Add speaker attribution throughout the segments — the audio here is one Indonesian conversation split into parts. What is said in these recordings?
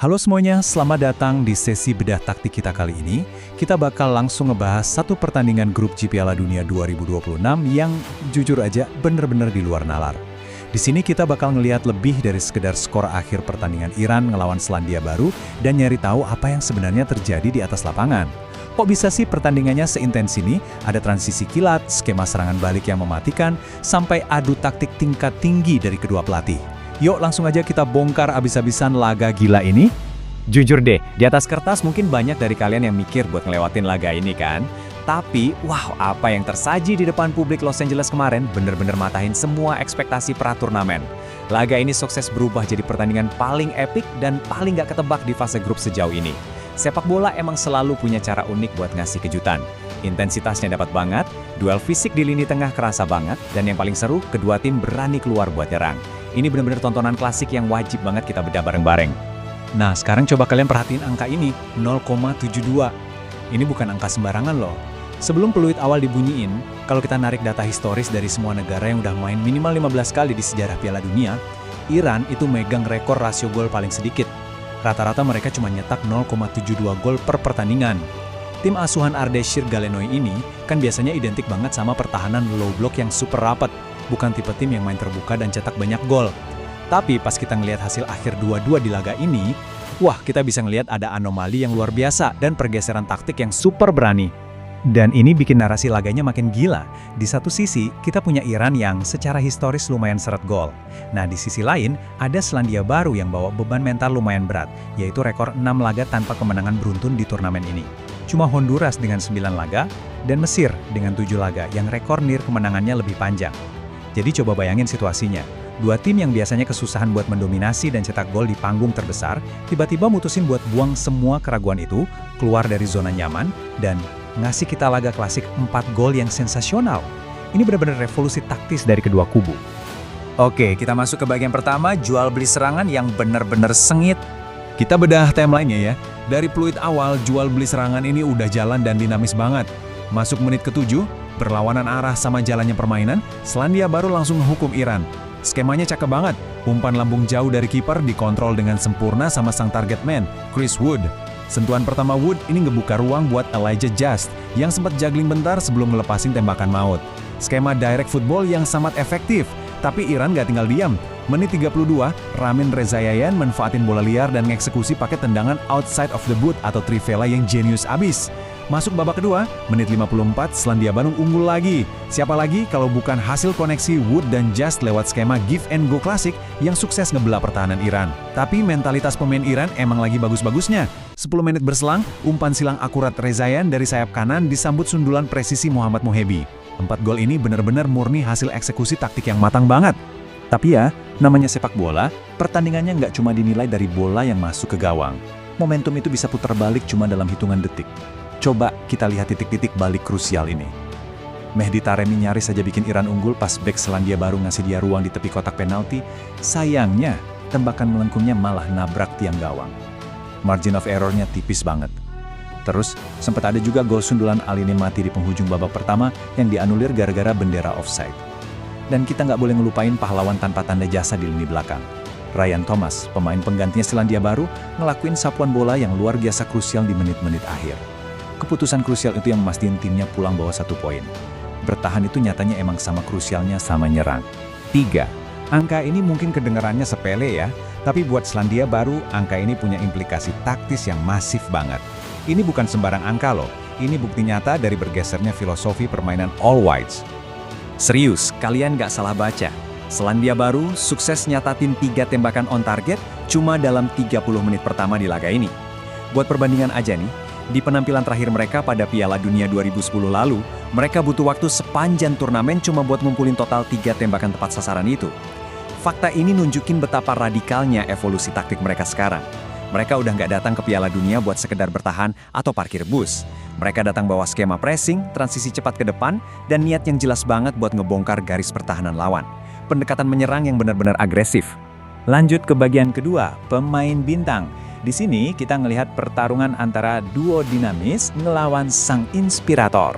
Speaker 1: Halo semuanya, selamat datang di sesi bedah taktik kita kali ini. Kita bakal langsung ngebahas satu pertandingan grup G Piala Dunia 2026 yang jujur aja bener-bener di luar nalar. Di sini kita bakal ngelihat lebih dari sekedar skor akhir pertandingan Iran ngelawan Selandia Baru dan nyari tahu apa yang sebenarnya terjadi di atas lapangan. Kok bisa sih pertandingannya seintens ini? Ada transisi kilat, skema serangan balik yang mematikan, sampai adu taktik tingkat tinggi dari kedua pelatih. Yuk langsung aja kita bongkar abis-abisan laga gila ini.
Speaker 2: Jujur deh, di atas kertas mungkin banyak dari kalian yang mikir buat ngelewatin laga ini kan? Tapi, wow, apa yang tersaji di depan publik Los Angeles kemarin bener-bener matahin semua ekspektasi pra-turnamen. Laga ini sukses berubah jadi pertandingan paling epik dan paling gak ketebak di fase grup sejauh ini. Sepak bola emang selalu punya cara unik buat ngasih kejutan. Intensitasnya dapat banget, duel fisik di lini tengah kerasa banget, dan yang paling seru, kedua tim berani keluar buat nyerang. Ini benar-benar tontonan klasik yang wajib banget kita bedah bareng-bareng.
Speaker 1: Nah, sekarang coba kalian perhatiin angka ini, 0,72. Ini bukan angka sembarangan loh. Sebelum peluit awal dibunyiin, kalau kita narik data historis dari semua negara yang udah main minimal 15 kali di sejarah Piala Dunia, Iran itu megang rekor rasio gol paling sedikit. Rata-rata mereka cuma nyetak 0,72 gol per pertandingan. Tim asuhan Ardeshir Galenoi ini kan biasanya identik banget sama pertahanan low block yang super rapat, bukan tipe tim yang main terbuka dan cetak banyak gol. Tapi pas kita ngelihat hasil akhir 2-2 di laga ini, wah kita bisa ngelihat ada anomali yang luar biasa dan pergeseran taktik yang super berani. Dan ini bikin narasi laganya makin gila. Di satu sisi, kita punya Iran yang secara historis lumayan seret gol. Nah, di sisi lain, ada Selandia Baru yang bawa beban mental lumayan berat, yaitu rekor 6 laga tanpa kemenangan beruntun di turnamen ini. Cuma Honduras dengan 9 laga, dan Mesir dengan 7 laga yang rekor nir kemenangannya lebih panjang. Jadi coba bayangin situasinya. Dua tim yang biasanya kesusahan buat mendominasi dan cetak gol di panggung terbesar, tiba-tiba mutusin buat buang semua keraguan itu, keluar dari zona nyaman, dan ngasih kita laga klasik 4 gol yang sensasional. Ini benar-benar revolusi taktis dari kedua kubu. Oke, kita masuk ke bagian pertama, jual beli serangan yang benar-benar sengit. Kita bedah timeline-nya ya. Dari peluit awal, jual beli serangan ini udah jalan dan dinamis banget. Masuk menit ke-7, berlawanan arah sama jalannya permainan, Selandia Baru langsung menghukum Iran. Skemanya cakep banget, umpan lambung jauh dari kiper dikontrol dengan sempurna sama sang target man, Chris Wood. Sentuhan pertama Wood ini ngebuka ruang buat Elijah Just yang sempat juggling bentar sebelum ngelepasin tembakan maut. Skema direct football yang sangat efektif, tapi Iran gak tinggal diam. Menit 32, Ramin Rezaeian manfaatin bola liar dan ngeksekusi pakai tendangan outside of the boot atau trivela yang jenius abis. Masuk babak kedua, menit 54, Selandia Baru unggul lagi. Siapa lagi kalau bukan hasil koneksi Wood dan Just lewat skema give and go klasik yang sukses ngebelah pertahanan Iran. Tapi mentalitas pemain Iran emang lagi bagus-bagusnya. 10 menit berselang, umpan silang akurat Rezaeian dari sayap kanan disambut sundulan presisi Muhammad Mohebi. 4 gol ini benar-benar murni hasil eksekusi taktik yang matang banget. Tapi ya, namanya sepak bola, pertandingannya nggak cuma dinilai dari bola yang masuk ke gawang. Momentum itu bisa putar balik cuma dalam hitungan detik. Coba kita lihat titik-titik balik krusial ini. Mehdi Taremi nyaris saja bikin Iran unggul pas bek Selandia Baru ngasih dia ruang di tepi kotak penalti. Sayangnya, tembakan melengkungnya malah nabrak tiang gawang. Margin of error-nya tipis banget. Terus, sempat ada juga gol sundulan Aline Mati di penghujung babak pertama yang dianulir gara-gara bendera offside. Dan kita nggak boleh ngelupain pahlawan tanpa tanda jasa di lini belakang. Ryan Thomas, pemain penggantinya Selandia Baru, ngelakuin sapuan bola yang luar biasa krusial di menit-menit akhir. Keputusan krusial itu yang memastiin timnya pulang bawa 1 poin. Bertahan itu nyatanya emang sama krusialnya sama nyerang. 3. Angka ini mungkin kedengarannya sepele ya, tapi buat Selandia Baru, angka ini punya implikasi taktis yang masif banget. Ini bukan sembarang angka loh, ini bukti nyata dari bergesernya filosofi permainan all whites. Serius, kalian gak salah baca. Selandia Baru sukses nyatatin 3 tembakan on target cuma dalam 30 menit pertama di laga ini. Buat perbandingan aja nih, di penampilan terakhir mereka pada Piala Dunia 2010 lalu, mereka butuh waktu sepanjang turnamen cuma buat ngumpulin total 3 tembakan tepat sasaran itu. Fakta ini nunjukin betapa radikalnya evolusi taktik mereka sekarang. Mereka udah nggak datang ke Piala Dunia buat sekedar bertahan atau parkir bus. Mereka datang bawa skema pressing, transisi cepat ke depan, dan niat yang jelas banget buat ngebongkar garis pertahanan lawan. Pendekatan menyerang yang benar-benar agresif. Lanjut ke bagian kedua, pemain bintang. Di sini kita ngelihat pertarungan antara duo dinamis ngelawan sang inspirator.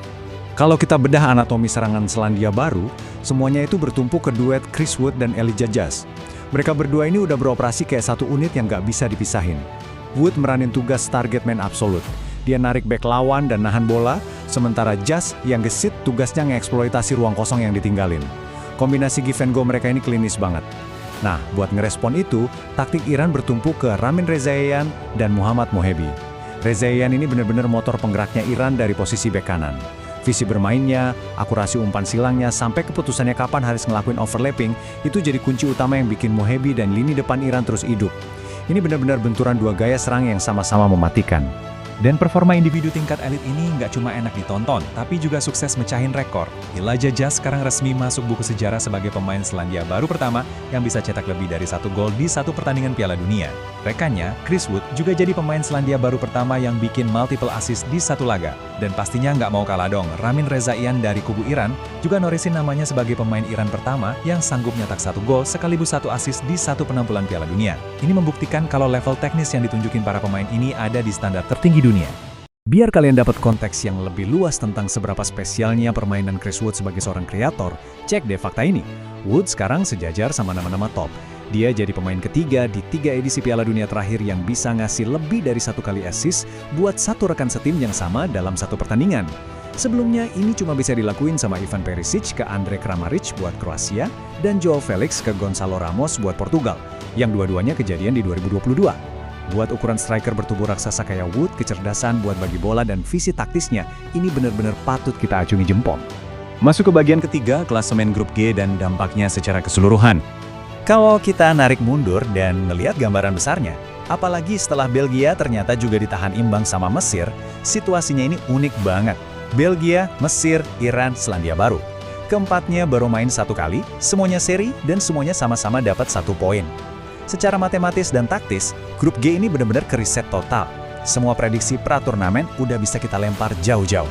Speaker 1: Kalau kita bedah anatomi serangan Selandia Baru, semuanya itu bertumpu ke duet Chris Wood dan Elijah Just. Mereka berdua ini udah beroperasi kayak satu unit yang gak bisa dipisahin. Wood meranin tugas target man absolute. Dia narik back lawan dan nahan bola, sementara Jas yang gesit tugasnya ngeksploitasi ruang kosong yang ditinggalin. Kombinasi give and go mereka ini klinis banget. Nah, buat ngerespon itu, taktik Iran bertumpu ke Ramin Rezaian dan Muhammad Mohebi. Rezaian ini benar-benar motor penggeraknya Iran dari posisi bek kanan. Visi bermainnya, akurasi umpan silangnya, sampai keputusannya kapan harus ngelakuin overlapping, itu jadi kunci utama yang bikin Mohebi dan lini depan Iran terus hidup. Ini benar-benar benturan dua gaya serang yang sama-sama mematikan.
Speaker 2: Dan performa individu tingkat elit ini nggak cuma enak ditonton, tapi juga sukses mecahin rekor. Elijah Jas sekarang resmi masuk buku sejarah sebagai pemain Selandia Baru pertama yang bisa cetak lebih dari 1 gol di satu pertandingan Piala Dunia. Rekannya, Chris Wood, juga jadi pemain Selandia Baru pertama yang bikin multiple assist di satu laga. Dan pastinya nggak mau kalah dong, Ramin Rezaian dari kubu Iran juga norisin namanya sebagai pemain Iran pertama yang sanggup nyetak 1 gol sekaligus 1 assist di satu penampilan Piala Dunia. Ini membuktikan kalau level teknis yang ditunjukin para pemain ini ada di standar tertinggi dunia.
Speaker 1: Biar kalian dapat konteks yang lebih luas tentang seberapa spesialnya permainan Chris Wood sebagai seorang kreator, cek deh fakta ini. Wood sekarang sejajar sama nama-nama top. Dia jadi pemain ketiga di 3 edisi Piala Dunia terakhir yang bisa ngasih lebih dari 1 kali assist buat satu rekan setim yang sama dalam satu pertandingan. Sebelumnya, ini cuma bisa dilakuin sama Ivan Perisic ke Andre Kramaric buat Kroasia dan Joao Felix ke Gonçalo Ramos buat Portugal, yang dua-duanya kejadian di 2022. Buat ukuran striker bertubuh raksasa kayak Wood, kecerdasan buat bagi bola dan visi taktisnya, ini benar-benar patut kita acungi jempol. Masuk ke bagian ketiga, klasemen grup G dan dampaknya secara keseluruhan. Kalau kita narik mundur dan ngelihat gambaran besarnya, apalagi setelah Belgia ternyata juga ditahan imbang sama Mesir, situasinya ini unik banget. Belgia, Mesir, Iran, Selandia Baru. Keempatnya baru main 1 kali, semuanya seri, dan semuanya sama-sama dapat 1 poin. Secara matematis dan taktis, grup G ini benar-benar keriset total. Semua prediksi pra-turnamen udah bisa kita lempar jauh-jauh.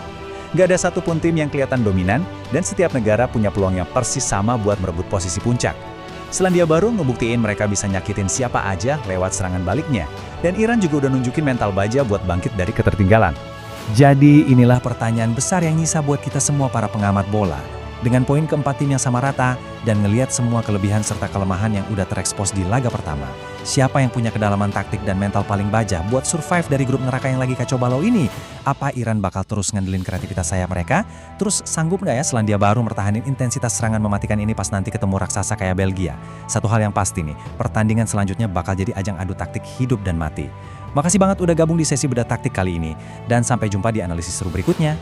Speaker 1: Gak ada satupun tim yang kelihatan dominan, dan setiap negara punya peluang yang persis sama buat merebut posisi puncak. Selandia Baru ngebuktiin mereka bisa nyakitin siapa aja lewat serangan baliknya, dan Iran juga udah nunjukin mental baja buat bangkit dari ketertinggalan. Jadi inilah pertanyaan besar yang nyisa buat kita semua para pengamat bola. Dengan poin keempat tim yang sama rata, dan ngelihat semua kelebihan serta kelemahan yang udah terekspos di laga pertama, siapa yang punya kedalaman taktik dan mental paling baja buat survive dari grup neraka yang lagi kacau balau ini? Apa Iran bakal terus ngandelin kreativitas sayap mereka? Terus sanggup nggak ya Selandia Baru mertahanin intensitas serangan mematikan ini pas nanti ketemu raksasa kayak Belgia? Satu hal yang pasti nih, pertandingan selanjutnya bakal jadi ajang adu taktik hidup dan mati. Makasih banget udah gabung di sesi bedah taktik kali ini, dan sampai jumpa di analisis seru berikutnya.